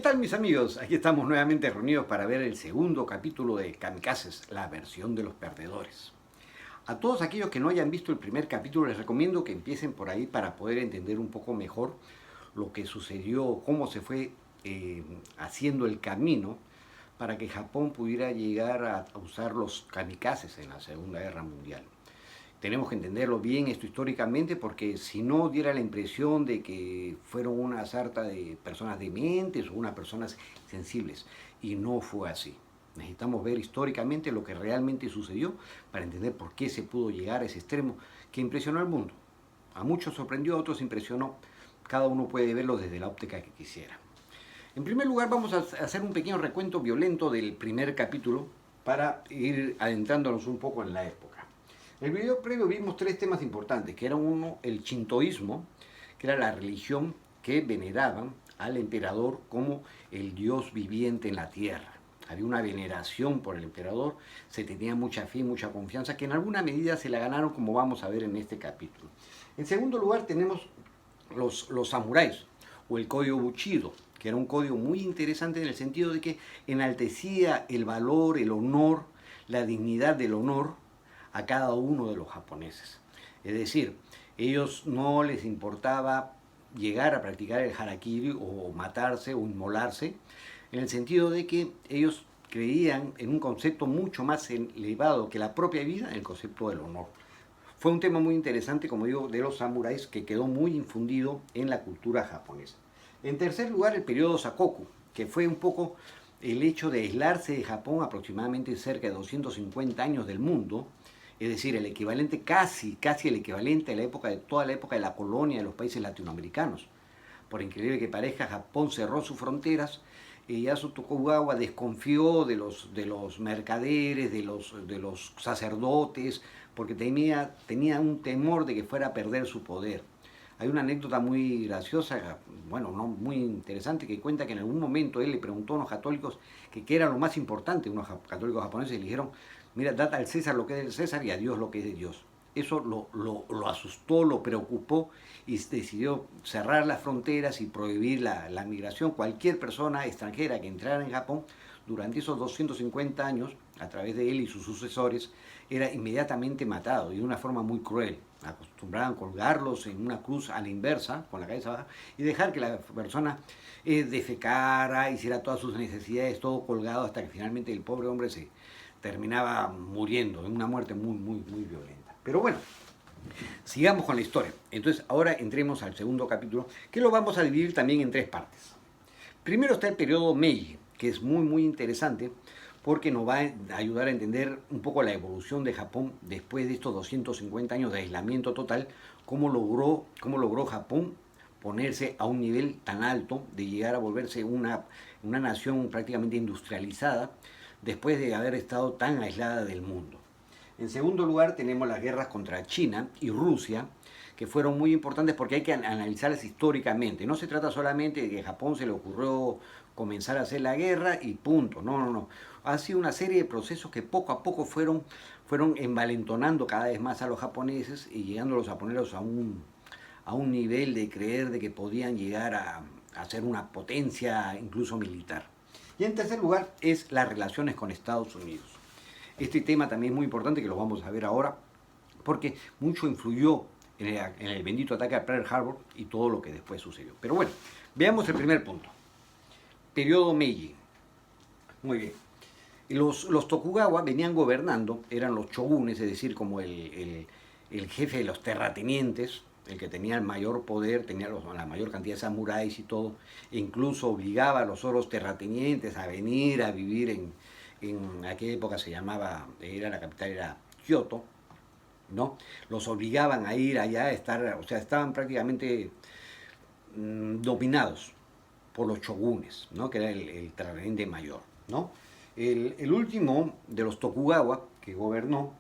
tal, mis amigos? Aquí estamos nuevamente reunidos para ver el segundo capítulo de Kamikazes, la versión de los perdedores. A todos aquellos que no hayan visto el primer capítulo les recomiendo que empiecen por ahí para poder entender un poco mejor lo que sucedió, cómo se fue haciendo el camino para que Japón pudiera llegar a usar los kamikazes en la Segunda Guerra Mundial. Tenemos que entenderlo bien esto históricamente porque si no diera la impresión de que fueron una sarta de personas dementes o unas personas sensibles. Y no fue así. Necesitamos ver históricamente lo que realmente sucedió para entender por qué se pudo llegar a ese extremo que impresionó al mundo. A muchos sorprendió, a otros impresionó. Cada uno puede verlo desde la óptica que quisiera. En primer lugar vamos a hacer un pequeño recuento violento del primer capítulo para ir adentrándonos un poco en la época. En el video previo vimos tres temas importantes, que era uno, el shintoísmo, que era la religión que veneraban al emperador como el dios viviente en la tierra. Había una veneración por el emperador, se tenía mucha fe y mucha confianza, que en alguna medida se la ganaron, como vamos a ver en este capítulo. En segundo lugar tenemos los samuráis, o el código Bushido, que era un código muy interesante en el sentido de que enaltecía el valor, el honor, la dignidad del honor a cada uno de los japoneses. Es decir, ellos no les importaba llegar a practicar el harakiri o matarse o inmolarse, en el sentido de que ellos creían en un concepto mucho más elevado que la propia vida, el concepto del honor. Fue un tema muy interesante, como digo, de los samuráis que quedó muy infundido en la cultura japonesa. En tercer lugar, el periodo Sakoku, que fue un poco el hecho de aislarse de Japón aproximadamente cerca de 250 años del mundo, es decir, el equivalente, casi el equivalente a la época de toda la época de la colonia de los países latinoamericanos. Por increíble que parezca, Japón cerró sus fronteras y Ieyasu Tokugawa desconfió de los mercaderes, de los sacerdotes, porque tenía un temor de que fuera a perder su poder. Hay una anécdota muy graciosa, bueno, no muy interesante, que cuenta que en algún momento él le preguntó a unos católicos que qué era lo más importante, unos católicos japoneses, y le dijeron: mira, date al César lo que es del César y a Dios lo que es de Dios. Eso lo asustó, lo preocupó y decidió cerrar las fronteras y prohibir la migración. Cualquier persona extranjera que entrara en Japón durante esos 250 años, a través de él y sus sucesores, era inmediatamente matado y de una forma muy cruel. Acostumbraban colgarlos en una cruz a la inversa, con la cabeza baja, y dejar que la persona defecara, hiciera todas sus necesidades, todo colgado, hasta que finalmente el pobre hombre se terminaba muriendo, en una muerte muy violenta. Pero bueno, sigamos con la historia. Entonces, ahora entremos al segundo capítulo, que lo vamos a dividir también en tres partes. Primero está el periodo Meiji, que es muy interesante, porque nos va a ayudar a entender un poco la evolución de Japón después de estos 250 años de aislamiento total, cómo logró Japón ponerse a un nivel tan alto de llegar a volverse una nación prácticamente industrializada, después de haber estado tan aislada del mundo. En segundo lugar tenemos las guerras contra China y Rusia, que fueron muy importantes porque hay que analizarlas históricamente. No se trata solamente de que a Japón se le ocurrió comenzar a hacer la guerra y punto. No. Ha sido una serie de procesos que poco a poco fueron envalentonando cada vez más a los japoneses y llegándolos a ponerlos a un nivel de creer de que podían llegar a ser una potencia incluso militar. Y en tercer lugar es las relaciones con Estados Unidos. Este tema también es muy importante, que lo vamos a ver ahora, porque mucho influyó en el bendito ataque a Pearl Harbor y todo lo que después sucedió. Pero bueno, veamos el primer punto. Periodo Meiji. Muy bien. Los Tokugawa venían gobernando, eran los shogunes, es decir, como el jefe de los terratenientes, el que tenía el mayor poder, tenía la mayor cantidad de samuráis y todo, e incluso obligaba a los otros terratenientes a venir a vivir en aquella época la capital era Kioto, ¿no? Los obligaban a ir allá a estar, o sea, estaban prácticamente dominados por los shogunes, ¿no? Que era el terrateniente mayor, ¿no? El último de los Tokugawa que gobernó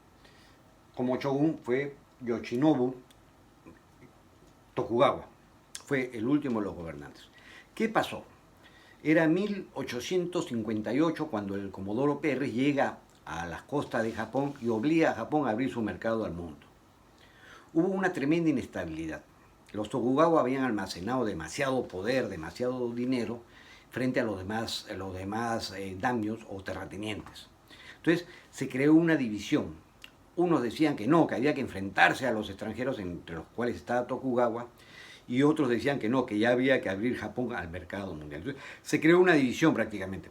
como shogun fue Yoshinobu Tokugawa, fue el último de los gobernantes. ¿Qué pasó? Era 1858 cuando el Comodoro Perry llega a las costas de Japón y obliga a Japón a abrir su mercado al mundo. Hubo una tremenda inestabilidad. Los Tokugawa habían almacenado demasiado poder, demasiado dinero, frente a los demás daimios o terratenientes. Entonces se creó una división. Unos decían que no, que había que enfrentarse a los extranjeros, entre los cuales estaba Tokugawa, y otros decían que no, que ya había que abrir Japón al mercado mundial. Entonces se creó una división prácticamente.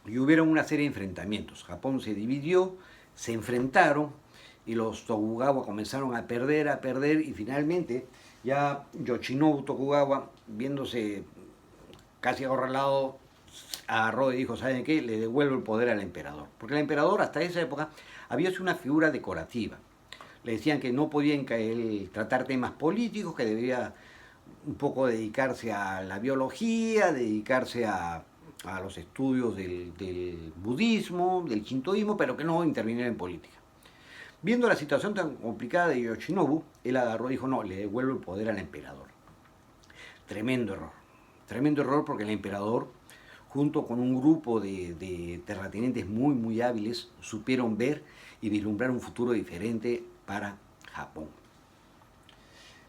Y hubieron una serie de enfrentamientos. Japón se dividió, se enfrentaron, y los Tokugawa comenzaron a perder, y finalmente ya Yoshinobu Tokugawa, viéndose casi acorralado, agarró y dijo, ¿saben qué? Le devuelvo el poder al emperador. Porque el emperador hasta esa época había sido una figura decorativa. Le decían que no podía él tratar temas políticos, que debía un poco dedicarse a la biología, dedicarse a los estudios del budismo, del shintoísmo, pero que no interviniera en política. Viendo la situación tan complicada de Yoshinobu, él agarró y dijo, no, le devuelvo el poder al emperador. Tremendo error porque el emperador, junto con un grupo de terratenientes muy hábiles, supieron ver y vislumbrar un futuro diferente para Japón.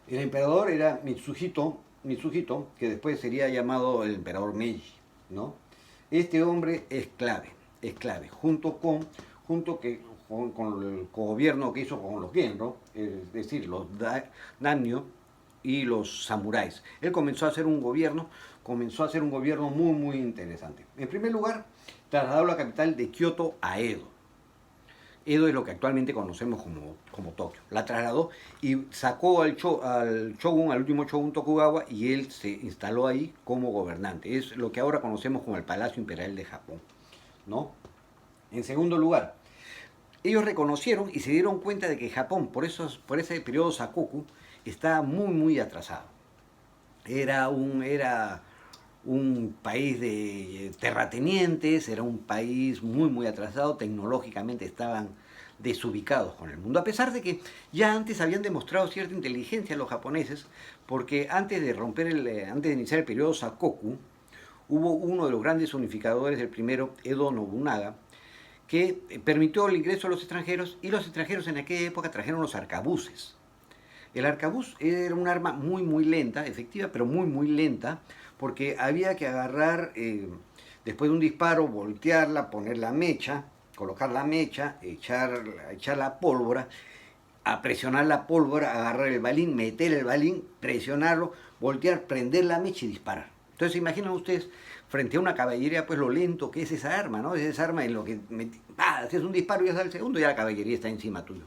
El emperador era Mitsuhito, que después sería llamado el emperador Meiji, ¿no? Este hombre es clave, junto con el gobierno que hizo con los Genro, es decir, los daimyo y los samuráis. Él comenzó a hacer un gobierno muy interesante. En primer lugar, trasladó la capital de Kioto a Edo. Edo es lo que actualmente conocemos como Tokio. La trasladó y sacó al último shogun Tokugawa, y él se instaló ahí como gobernante. Es lo que ahora conocemos como el Palacio Imperial de Japón, ¿no? En segundo lugar, ellos reconocieron y se dieron cuenta de que Japón, por ese periodo Sakoku, estaba muy atrasado. Era un país de terratenientes, era un país muy atrasado, tecnológicamente estaban desubicados con el mundo, a pesar de que ya antes habían demostrado cierta inteligencia los japoneses, porque antes de iniciar el periodo Sakoku, hubo uno de los grandes unificadores del primero, Edo Nobunaga, que permitió el ingreso a los extranjeros, y los extranjeros en aquella época trajeron los arcabuces. El arcabuz era un arma muy lenta, efectiva, pero muy lenta, porque había que agarrar, después de un disparo, voltearla, poner la mecha, colocar la mecha, echar la pólvora, a presionar la pólvora, agarrar el balín, meter el balín, presionarlo, voltear, prender la mecha y disparar. Entonces, imaginen ustedes, frente a una caballería, pues lo lento que es esa arma, ¿no? Es esa arma en lo que haces un disparo y ya sale el segundo, ya la caballería está encima tuyo.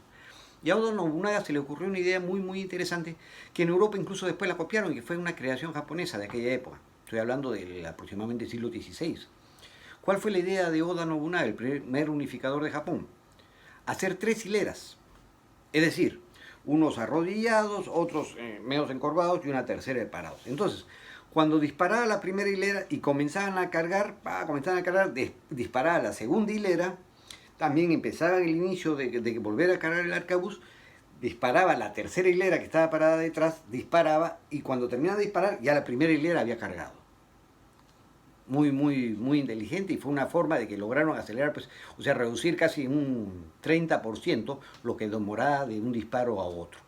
Y a Oda Nobunaga se le ocurrió una idea muy interesante, que en Europa incluso después la copiaron, y que fue una creación japonesa de aquella época. Estoy hablando del aproximadamente siglo XVI. ¿Cuál fue la idea de Oda Nobunaga, el primer unificador de Japón? Hacer 3 hileras. Es decir, unos arrodillados, otros medios encorvados y una tercera de parados. Entonces, cuando disparaba la primera hilera y comenzaban a cargar, disparaba la segunda hilera, también empezaba el inicio de volver a cargar el arcabuz, disparaba la tercera hilera que estaba parada detrás, disparaba, y cuando terminaba de disparar ya la primera hilera había cargado. Muy inteligente, y fue una forma de que lograron acelerar, reducir casi un 30% lo que demoraba de un disparo a otro.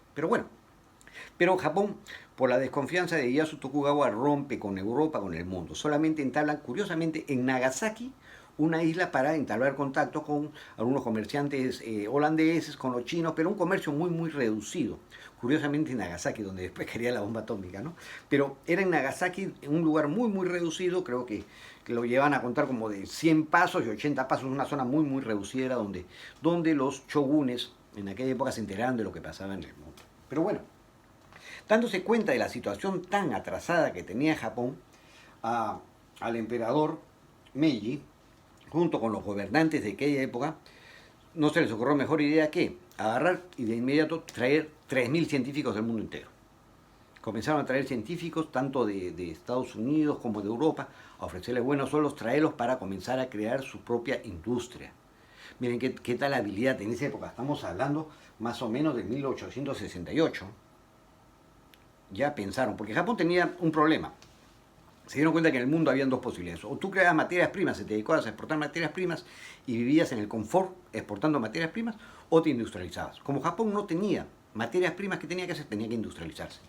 Pero Japón, por la desconfianza de Ieyasu Tokugawa, rompe con Europa, con el mundo. Solamente entablan, curiosamente, en Nagasaki, una isla para entablar contacto con algunos comerciantes holandeses, con los chinos, pero un comercio muy reducido. Curiosamente en Nagasaki, donde después quería la bomba atómica, ¿no? Pero era en Nagasaki, en un lugar muy reducido, creo que lo llevan a contar como de 100 pasos y 80 pasos, una zona muy reducida, donde los shogunes en aquella época se enteraban de lo que pasaba en el mundo. Pero bueno, dándose cuenta de la situación tan atrasada que tenía Japón, al emperador Meiji, junto con los gobernantes de aquella época, no se les ocurrió mejor idea que agarrar y de inmediato traer 3.000 científicos del mundo entero. Comenzaron a traer científicos tanto de Estados Unidos como de Europa, a ofrecerles buenos sueldos, traerlos para comenzar a crear su propia industria. Miren qué tal habilidad en esa época, estamos hablando más o menos de 1868. Ya pensaron, porque Japón tenía un problema. Se dieron cuenta que en el mundo habían 2 posibilidades. O tú creabas materias primas, te dedicabas a exportar materias primas y vivías en el confort exportando materias primas, o te industrializabas. Como Japón no tenía materias primas, ¿qué tenía que hacer? Tenía que industrializarse.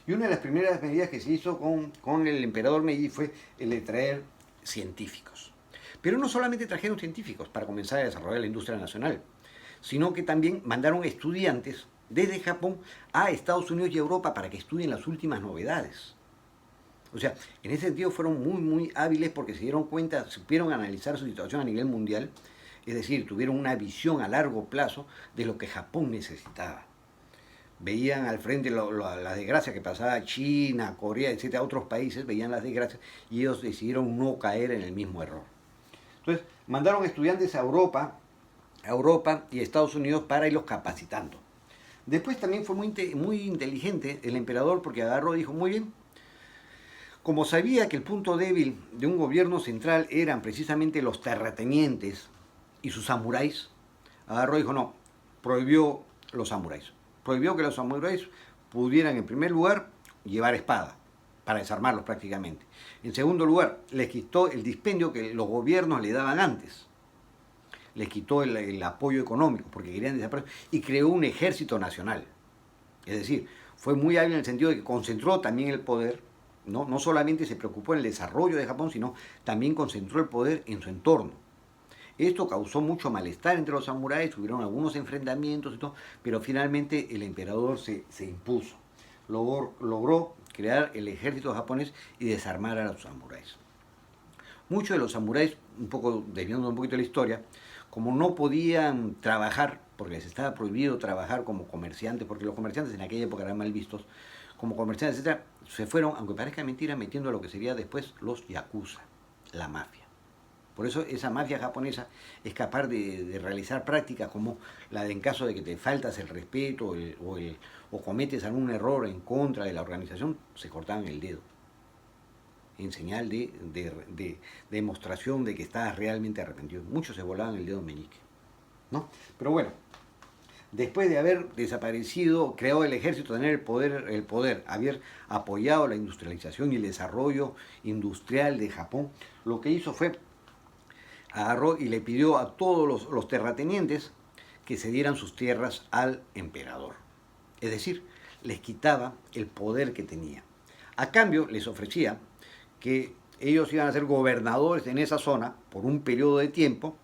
Y una de las primeras medidas que se hizo con el emperador Meiji fue el de traer científicos. Pero no solamente trajeron científicos para comenzar a desarrollar la industria nacional, sino que también mandaron estudiantes desde Japón a Estados Unidos y Europa para que estudien las últimas novedades. O sea, en ese sentido fueron muy hábiles porque se dieron cuenta, supieron analizar su situación a nivel mundial, es decir, tuvieron una visión a largo plazo de lo que Japón necesitaba. Veían al frente las desgracias que pasaba China, Corea, etcétera, otros países, veían las desgracias y ellos decidieron no caer en el mismo error. Entonces, mandaron estudiantes a Europa y a Estados Unidos para irlos capacitando. Después también fue muy inteligente el emperador porque agarró y dijo, muy bien, como sabía que el punto débil de un gobierno central eran precisamente los terratenientes y sus samuráis, agarró y dijo, no, prohibió los samuráis. Prohibió que los samuráis pudieran, en primer lugar, llevar espada, para desarmarlos prácticamente. En segundo lugar, les quitó el dispendio que los gobiernos le daban antes. Les quitó el apoyo económico, porque querían desaparecer, y creó un ejército nacional. Es decir, fue muy hábil en el sentido de que concentró también el poder, no solamente se preocupó en el desarrollo de Japón, sino también concentró el poder en su entorno. Esto causó mucho malestar entre los samuráis, tuvieron algunos enfrentamientos y todo, pero finalmente el emperador se impuso. Logró crear el ejército japonés y desarmar a los samuráis. Muchos de los samuráis, desviando un poquito la historia, como no podían trabajar, porque les estaba prohibido trabajar como comerciantes, porque los comerciantes en aquella época eran mal vistos, como comerciantes, etc., se fueron, aunque parezca mentira, metiendo a lo que sería después los yakuza, la mafia. Por eso esa mafia japonesa es capaz de realizar prácticas como la de en caso de que te faltas el respeto o cometes algún error en contra de la organización, se cortaban el dedo. En señal de demostración de que estabas realmente arrepentido. Muchos se volaban el dedo meñique, ¿no? Pero bueno, después de haber desaparecido, creado el ejército, tener el poder, haber apoyado la industrialización y el desarrollo industrial de Japón, lo que hizo fue agarró y le pidió a todos los terratenientes que se dieran sus tierras al emperador. Es decir, les quitaba el poder que tenía. A cambio, les ofrecía que ellos iban a ser gobernadores en esa zona por un periodo de tiempo,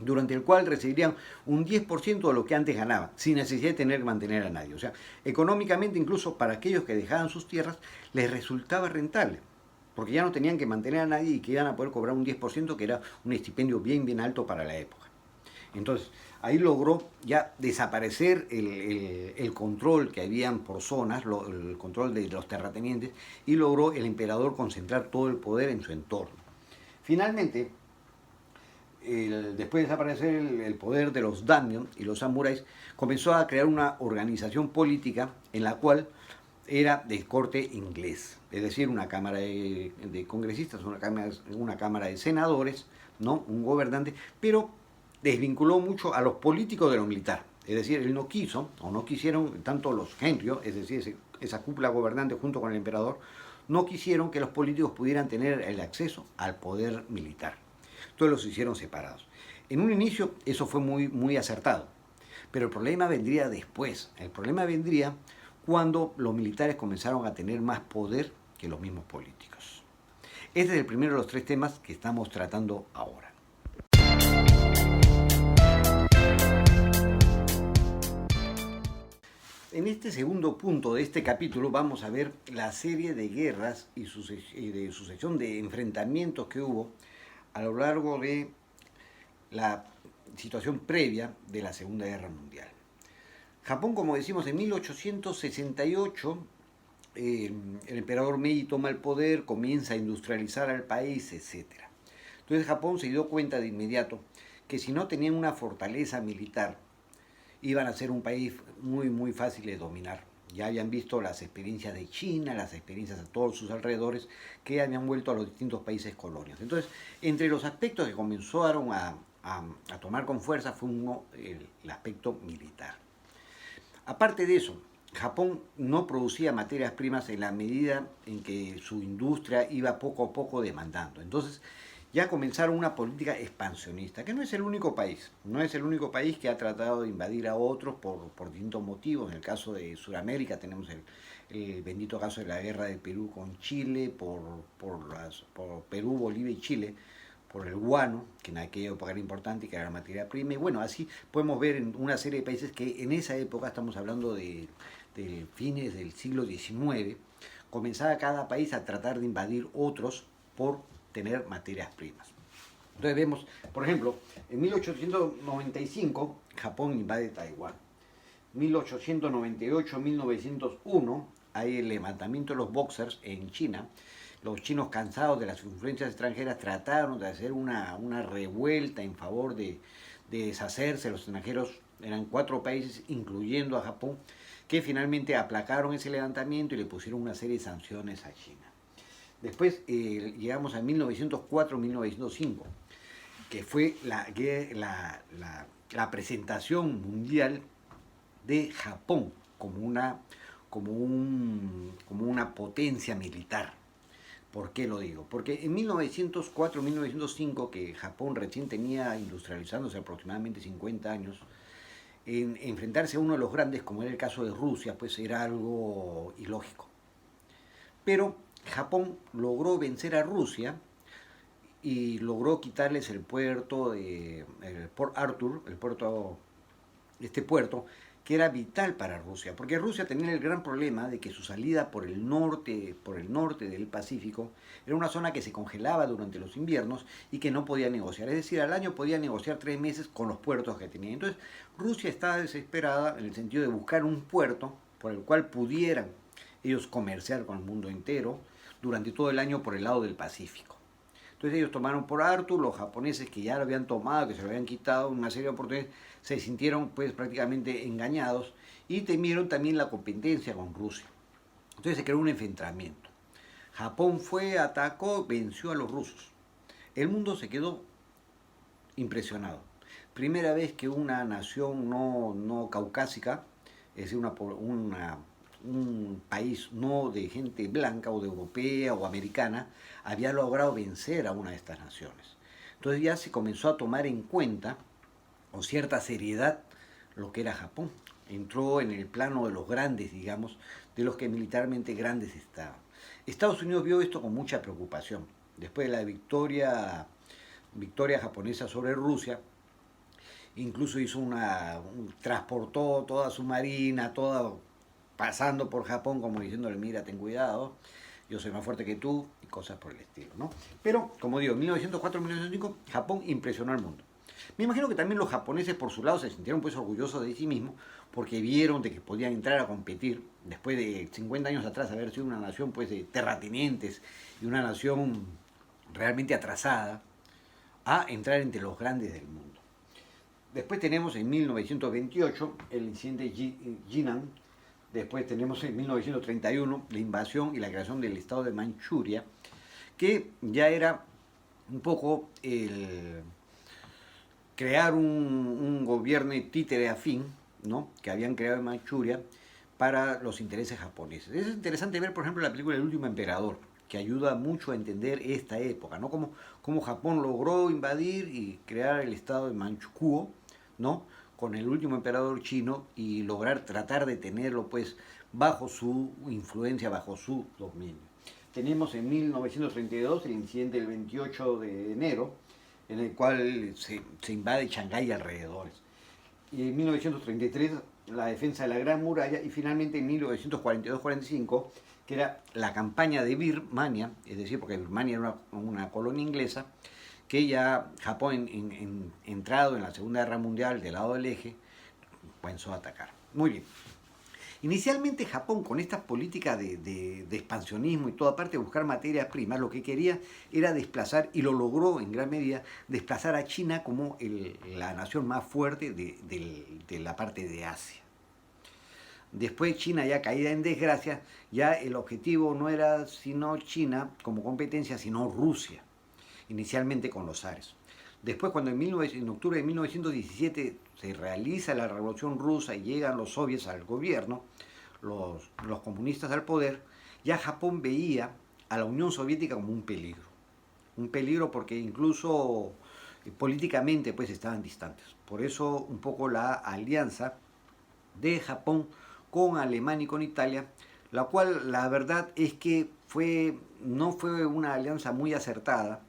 durante el cual recibirían un 10% de lo que antes ganaban, sin necesidad de tener que mantener a nadie. O sea, económicamente, incluso para aquellos que dejaban sus tierras, les resultaba rentable, porque ya no tenían que mantener a nadie y que iban a poder cobrar un 10%, que era un estipendio bien alto para la época. Entonces, ahí logró ya desaparecer el control que habían por zonas, el control de los terratenientes, y logró el emperador concentrar todo el poder en su entorno. Finalmente, después de desaparecer el poder de los daimyo y los samuráis, comenzó a crear una organización política en la cual era de corte inglés, es decir, una cámara de congresistas, una cámara de senadores, ¿no? Un gobernante, pero desvinculó mucho a los políticos de lo militar. Es decir, él no quiso, o no quisieron, tanto los genryo, es decir, esa cúpula gobernante junto con el emperador, no quisieron que los políticos pudieran tener el acceso al poder militar. Entonces los hicieron separados. En un inicio eso fue muy acertado, pero el problema vendría después. El problema vendría cuando los militares comenzaron a tener más poder que los mismos políticos. Este es el primero de los tres temas que estamos tratando ahora. En este segundo punto de este capítulo vamos a ver la serie de guerras y de sucesión de enfrentamientos que hubo a lo largo de la situación previa de la Segunda Guerra Mundial. Japón, como decimos, en 1868 el emperador Meiji toma el poder, comienza a industrializar al país, etc. Entonces Japón se dio cuenta de inmediato que si no tenían una fortaleza militar, iban a ser un país muy fácil de dominar. Ya habían visto las experiencias de China, las experiencias a todos sus alrededores, que habían vuelto a los distintos países colonias. Entonces, entre los aspectos que comenzaron a tomar con fuerza fue el aspecto militar. Aparte de eso, Japón no producía materias primas en la medida en que su industria iba poco a poco demandando. Entonces, ya comenzaron una política expansionista, que no es el único país, no es el único país que ha tratado de invadir a otros por distintos motivos. En el caso de Sudamérica tenemos el bendito caso de la guerra de Perú con Chile, por Perú, Bolivia y Chile, por el guano, que en aquella época era importante y que era la materia prima. Y bueno, así podemos ver en una serie de países que en esa época, estamos hablando de fines del siglo XIX, comenzaba cada país a tratar de invadir otros por tener materias primas. Entonces vemos, por ejemplo, en 1895 Japón invade Taiwán. 1898-1901 hay el levantamiento de los Boxers en China. Los chinos, cansados de las influencias extranjeras, trataron de hacer una revuelta en favor de deshacerse de los extranjeros. Eran 4 países, incluyendo a Japón, que finalmente aplacaron ese levantamiento y le pusieron una serie de sanciones a China. Después llegamos a 1904-1905, que fue la presentación mundial de Japón como una potencia militar. ¿Por qué lo digo? Porque en 1904-1905, que Japón recién tenía industrializándose aproximadamente 50 años, enfrentarse a uno de los grandes, como era el caso de Rusia, pues era algo ilógico. Pero Japón logró vencer a Rusia y logró quitarles el puerto de Port Arthur, este puerto, que era vital para Rusia, porque Rusia tenía el gran problema de que su salida por el norte del Pacífico era una zona que se congelaba durante los inviernos y que no podía negociar. Es decir, al año podía negociar 3 meses con los puertos que tenía. Entonces, Rusia estaba desesperada en el sentido de buscar un puerto por el cual pudieran ellos comerciar con el mundo entero durante todo el año por el lado del Pacífico. Entonces ellos tomaron por Arthur, los japoneses que ya lo habían tomado, que se lo habían quitado, una serie de oportunidades, se sintieron pues prácticamente engañados y temieron también la competencia con Rusia. Entonces se creó un enfrentamiento. Japón fue, atacó, venció a los rusos. El mundo se quedó impresionado. Primera vez que una nación no caucásica, es decir, un país no de gente blanca o de europea o americana, había logrado vencer a una de estas naciones. Entonces ya se comenzó a tomar en cuenta con cierta seriedad lo que era Japón. Entró en el plano de los grandes, digamos, de los que militarmente grandes estaban. Estados Unidos vio esto con mucha preocupación. Después de la victoria japonesa sobre Rusia, incluso transportó toda su marina, pasando por Japón como diciéndole, mira, ten cuidado, yo soy más fuerte que tú, y cosas por el estilo, ¿no? Pero, como digo, en 1904-1905, Japón impresionó al mundo. Me imagino que también los japoneses, por su lado, se sintieron pues orgullosos de sí mismos, porque vieron de que podían entrar a competir, después de 50 años atrás haber sido una nación pues de terratenientes y una nación realmente atrasada, a entrar entre los grandes del mundo. Después tenemos en 1928 el incidente Jinan. Después tenemos en 1931 la invasión y la creación del estado de Manchuria, que ya era un poco el crear un gobierno títere afín, ¿no?, que habían creado en Manchuria para los intereses japoneses. Es interesante ver, por ejemplo, la película El último emperador, que ayuda mucho a entender esta época, ¿no? Cómo Japón logró invadir y crear el estado de Manchukuo, ¿no?, con el último emperador chino y lograr tratar de tenerlo pues bajo su influencia, bajo su dominio. Tenemos en 1932 el incidente del 28 de enero, en el cual se invade Shanghái y alrededores. Y en 1933 la defensa de la Gran Muralla, y finalmente en 1942-45, que era la campaña de Birmania, es decir, porque Birmania era una colonia inglesa, que ya Japón, entrado en la Segunda Guerra Mundial del lado del eje, comenzó a atacar. Muy bien. Inicialmente Japón, con esta política de expansionismo y toda parte de buscar materias primas, lo que quería era desplazar, y lo logró en gran medida, desplazar a China como la nación más fuerte de la parte de Asia. Después China, ya caída en desgracia, ya el objetivo no era sino China como competencia, sino Rusia, inicialmente con los zares. Después, cuando en octubre de 1917 se realiza la Revolución Rusa y llegan los soviets al gobierno, los comunistas al poder, ya Japón veía a la Unión Soviética como un peligro. un peligro porque incluso políticamente pues estaban distantes. Por eso un poco la alianza de Japón con Alemania y con Italia, la cual la verdad es que no fue una alianza muy acertada,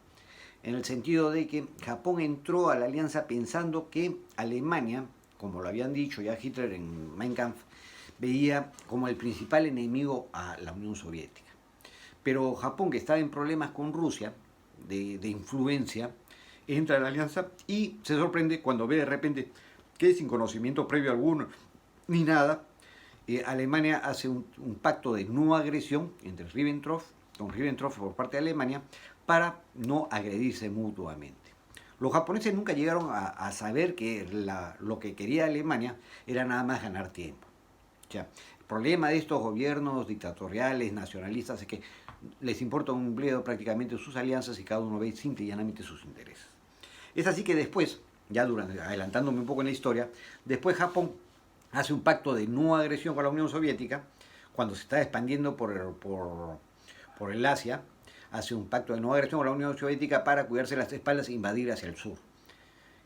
en el sentido de que Japón entró a la alianza pensando que Alemania, como lo habían dicho ya Hitler en Mein Kampf, veía como el principal enemigo a la Unión Soviética. Pero Japón, que estaba en problemas con Rusia, de influencia, entra en la alianza y se sorprende cuando ve de repente que sin conocimiento previo alguno ni nada, Alemania hace un pacto de no agresión con Ribbentrop por parte de Alemania, para no agredirse mutuamente. Los japoneses nunca llegaron a saber que lo que quería Alemania era nada más ganar tiempo. O sea, el problema de estos gobiernos dictatoriales, nacionalistas, es que les importa un bledo prácticamente sus alianzas y cada uno ve simple y llanamente sus intereses. Es así que después, adelantándome un poco en la historia, después Japón hace un pacto de no agresión con la Unión Soviética, cuando se está expandiendo por el Asia, hace un pacto de no agresión con la Unión Soviética para cuidarse las espaldas e invadir hacia el sur.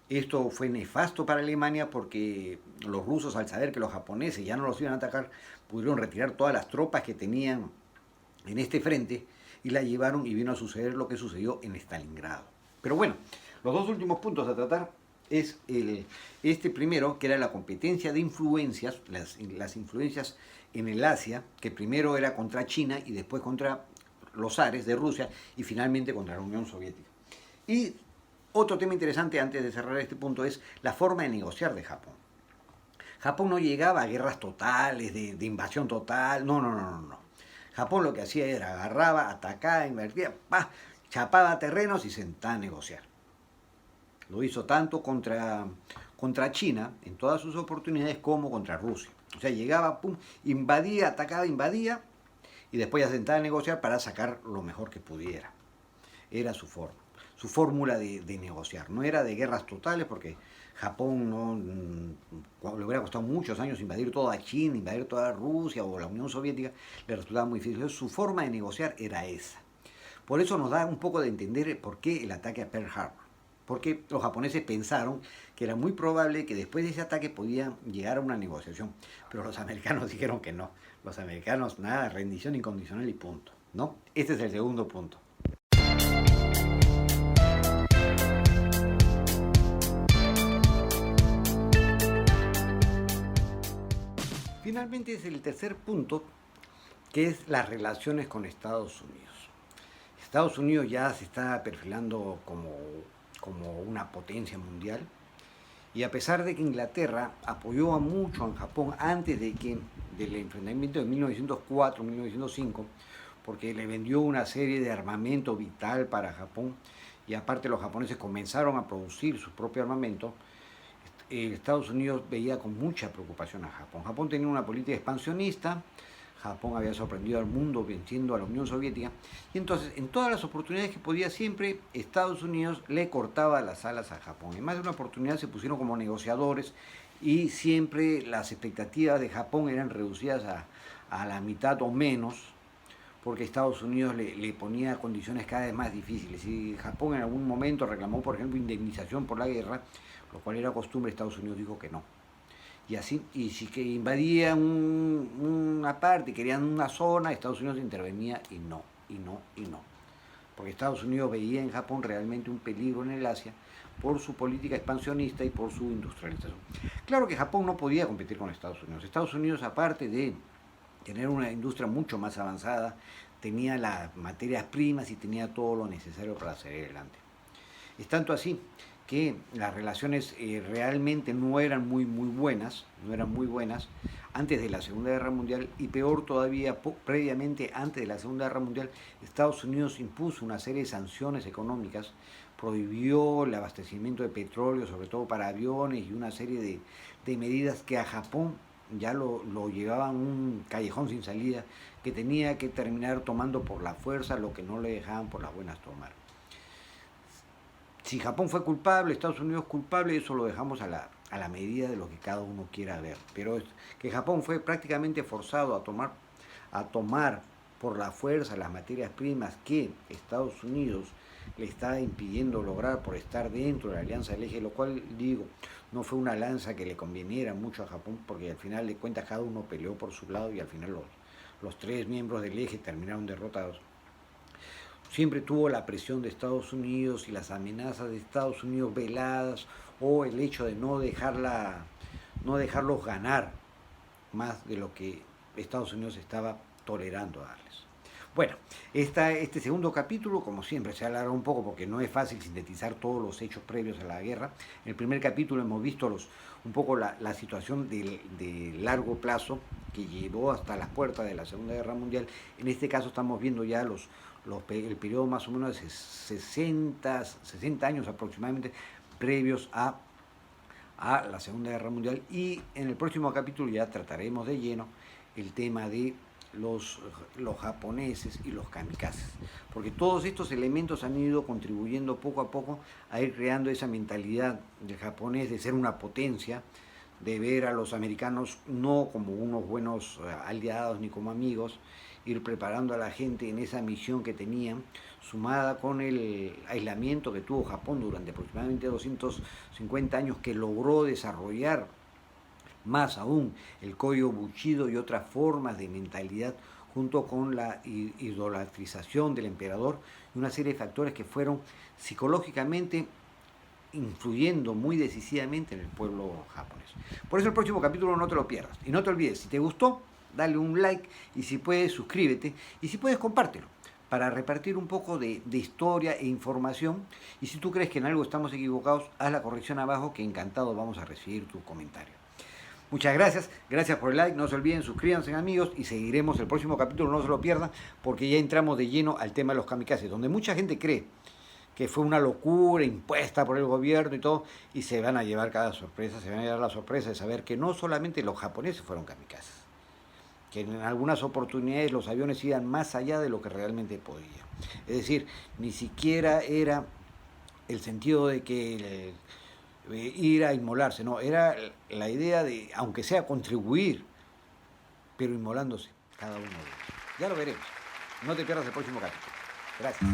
Esto fue nefasto para Alemania porque los rusos, al saber que los japoneses ya no los iban a atacar, pudieron retirar todas las tropas que tenían en este frente y la llevaron, y vino a suceder lo que sucedió en Stalingrado. Pero bueno, los dos últimos puntos a tratar es este primero, que era la competencia de influencias, las influencias en el Asia, que primero era contra China y después contra los zares de Rusia y finalmente contra la Unión Soviética. Y otro tema interesante antes de cerrar este punto es la forma de negociar de Japón. Japón no llegaba a guerras totales, de invasión total, no. Japón lo que hacía era agarraba, atacaba, invertía, chapaba terrenos y se sentaba a negociar. Lo hizo tanto contra China en todas sus oportunidades como contra Rusia. O sea, llegaba, invadía, atacaba, invadía y después ya se sentaba a negociar para sacar lo mejor que pudiera. Era su forma, su fórmula de negociar. No era de guerras totales porque Japón le hubiera costado muchos años invadir toda China, invadir toda Rusia o la Unión Soviética, le resultaba muy difícil. Entonces, su forma de negociar era esa. Por eso nos da un poco de entender por qué el ataque a Pearl Harbor. Porque los japoneses pensaron que era muy probable que después de ese ataque podían llegar a una negociación. Pero los americanos dijeron que no. Los americanos, nada, rendición incondicional y punto, ¿no? Este es el segundo punto. Finalmente es el tercer punto, que es las relaciones con Estados Unidos. Estados Unidos ya se está perfilando como una potencia mundial, y a pesar de que Inglaterra apoyó mucho a Japón antes del enfrentamiento de 1904-1905, porque le vendió una serie de armamento vital para Japón, y aparte los japoneses comenzaron a producir su propio armamento, Estados Unidos veía con mucha preocupación a Japón. Japón tenía una política expansionista, Japón había sorprendido al mundo venciendo a la Unión Soviética, y entonces en todas las oportunidades que podía siempre Estados Unidos le cortaba las alas a Japón. En más de una oportunidad se pusieron como negociadores y siempre las expectativas de Japón eran reducidas a la mitad o menos, porque Estados Unidos le ponía condiciones cada vez más difíciles. Y Japón en algún momento reclamó, por ejemplo, indemnización por la guerra, lo cual era costumbre, Estados Unidos dijo que no. Y así, y si que invadían una parte, querían una zona, Estados Unidos intervenía y no. Porque Estados Unidos veía en Japón realmente un peligro en el Asia por su política expansionista y por su industrialización. Claro que Japón no podía competir con Estados Unidos. Estados Unidos, aparte de tener una industria mucho más avanzada, tenía las materias primas y tenía todo lo necesario para salir adelante. Es tanto así que las relaciones realmente no eran muy buenas antes de la Segunda Guerra Mundial, y peor todavía, previamente antes de la Segunda Guerra Mundial, Estados Unidos impuso una serie de sanciones económicas, prohibió el abastecimiento de petróleo, sobre todo para aviones, y una serie de medidas que a Japón ya lo llevaban a un callejón sin salida, que tenía que terminar tomando por la fuerza lo que no le dejaban por las buenas tomar. Si Japón fue culpable, Estados Unidos culpable, eso lo dejamos a la medida de lo que cada uno quiera ver. Pero que Japón fue prácticamente forzado a tomar por la fuerza las materias primas que Estados Unidos le está impidiendo lograr por estar dentro de la Alianza del Eje, lo cual digo, no fue una alianza que le conveniera mucho a Japón, porque al final de cuentas cada uno peleó por su lado y al final los tres miembros del Eje terminaron derrotados. Siempre tuvo la presión de Estados Unidos y las amenazas de Estados Unidos veladas, o el hecho de no dejarlos ganar más de lo que Estados Unidos estaba tolerando darles. Bueno, este segundo capítulo, como siempre, se alarga un poco porque no es fácil sintetizar todos los hechos previos a la guerra. En el primer capítulo hemos visto un poco la situación de largo plazo que llevó hasta las puertas de la Segunda Guerra Mundial. En este caso estamos viendo ya el periodo más o menos de 60 años aproximadamente previos a la Segunda Guerra Mundial, y en el próximo capítulo ya trataremos de lleno el tema de los japoneses y los kamikazes, porque todos estos elementos han ido contribuyendo poco a poco a ir creando esa mentalidad del japonés de ser una potencia, de ver a los americanos no como unos buenos aliados ni como amigos, ir preparando a la gente en esa misión que tenían, sumada con el aislamiento que tuvo Japón durante aproximadamente 250 años, que logró desarrollar más aún el código Bushido y otras formas de mentalidad, junto con la idolatrización del emperador y una serie de factores que fueron psicológicamente influyendo muy decisivamente en el pueblo japonés. Por eso el próximo capítulo no te lo pierdas. Y no te olvides, si te gustó, dale un like, y si puedes, suscríbete, y si puedes, compártelo, para repartir un poco de historia e información. Y si tú crees que en algo estamos equivocados, haz la corrección abajo, que encantado vamos a recibir tu comentario. Muchas gracias por el like, no se olviden, suscríbanse amigos, y seguiremos el próximo capítulo, no se lo pierdan, porque ya entramos de lleno al tema de los kamikazes, donde mucha gente cree que fue una locura impuesta por el gobierno y todo, y se van a llevar cada sorpresa, se van a llevar la sorpresa de saber que no solamente los japoneses fueron kamikazes, que en algunas oportunidades los aviones iban más allá de lo que realmente podían. Es decir, ni siquiera era el sentido de que ir a inmolarse, no, era la idea de, aunque sea contribuir, pero inmolándose cada uno de ellos. Ya lo veremos. No te pierdas el próximo capítulo. Gracias.